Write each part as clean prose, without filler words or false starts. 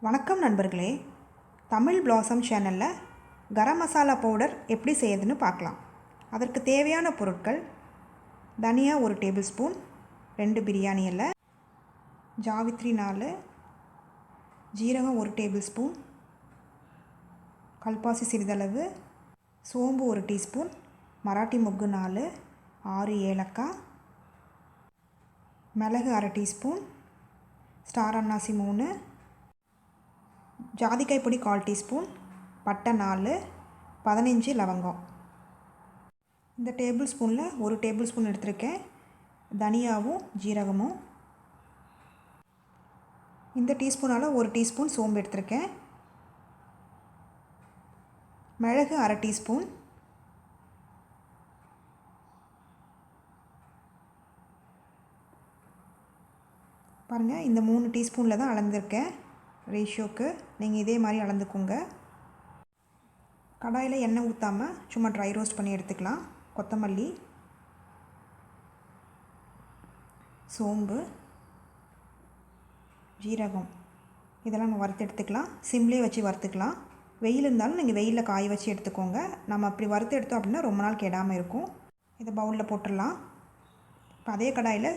வணக்கம் நண்பர்களே, தமிழ் பிளாசம் சேனலில் கரம் மசாலா பவுடர் எப்படி செய்யறதுன்னு பார்க்கலாம். அதற்கு தேவையான பொருட்கள்: தனியா 1 டேபிள் ஸ்பூன், 2 பிரியாணி இலை, ஜாவித்ரி 4, ஜீரகம் 1 டேபிள் ஸ்பூன், கல்பாசி சிறிதளவு, சோம்பு 1 டீஸ்பூன், மராட்டி மொக்கு 4, 6 ஏலக்காய், மிளகு 1/2 டீஸ்பூன், ஸ்டார் அன்னாசி 3, ஜாதிக்காய் பொடி 1/4 டீஸ்பூன், பட்டை 4, 15 லவங்கம். இந்த டேபிள் ஸ்பூனில் 1 டேபிள் ஸ்பூன் எடுத்திருக்கேன். தனியாவும் ஜீரகமும். இந்த டீஸ்பூனால் 1 டீஸ்பூன் சோம்பு எடுத்திருக்கேன். மிளகு 1/2 டீஸ்பூன், பாருங்கள். இந்த 3 டீஸ்பூனில் தான் அளந்திருக்கேன். ரேஷியோக்கு நீங்கள் இதே மாதிரி அளந்துக்கோங்க. கடாயில் எண்ணெய் ஊற்றாமல் சும்மா ட்ரை ரோஸ்ட் பண்ணி எடுத்துக்கலாம். கொத்தமல்லி, சோம்பு, ஜீரகம் இதெல்லாம் நம்ம வறுத்து எடுத்துக்கலாம். சிம்லேயே வச்சு வறுத்துக்கலாம். வெயில் இருந்தாலும் நீங்கள் வெயிலில் காய வச்சு எடுத்துக்கோங்க. நம்ம அப்படி வறுத்து எடுத்தோம் அப்படின்னா ரொம்ப நாள் கெடாமல் இருக்கும். இதை பவுலில் போட்டுடலாம். இப்போ அதே கடாயில்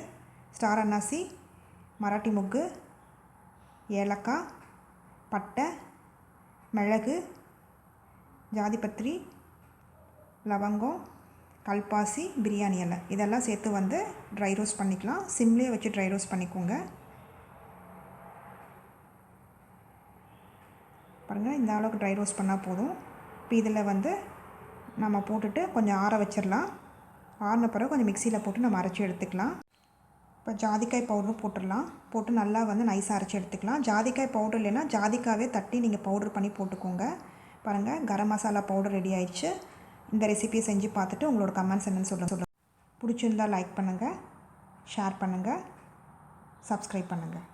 ஸ்டார் அன்னாசி, மராட்டி மொக்கு, ஏலக்காய், பட்டை, மிளகு, ஜாதிபத்திரி, லவங்கம், கல்பாசி, பிரியாணி இலை இதெல்லாம் சேர்த்து ட்ரை ரோஸ்ட் பண்ணிக்கலாம். சிம்லேயே வச்சு ட்ரை ரோஸ்ட் பண்ணிக்கோங்க. பாருங்கள், இந்த அளவுக்கு ட்ரை ரோஸ்ட் பண்ணால் போதும். இப்போ இதில் நம்ம போட்டுட்டு கொஞ்சம் ஆற வச்சிடலாம். ஆறின பிறகு கொஞ்சம் மிக்சியில் போட்டு நம்ம அரைச்சி எடுத்துக்கலாம். இப்போ ஜாதிக்காய் பவுடரும் போட்டுடலாம். போட்டு நல்லா நைஸாக அரைச்சி எடுத்துக்கலாம். ஜாதிக்காய் பவுடர் இல்லைன்னா ஜாதிக்காவே தட்டி நீங்கள் பவுடர் பண்ணி போட்டுக்கோங்க. பாருங்கள், கரம் மசாலா பவுடர் ரெடி ஆயிடுச்சு. இந்த ரெசிபியை செஞ்சு பார்த்துட்டு உங்களோட கமெண்ட்ஸ் என்னென்னு சொல்லுங்கள். பிடிச்சிருந்தால் லைக் பண்ணுங்கள், ஷேர் பண்ணுங்கள், சப்ஸ்கிரைப் பண்ணுங்கள்.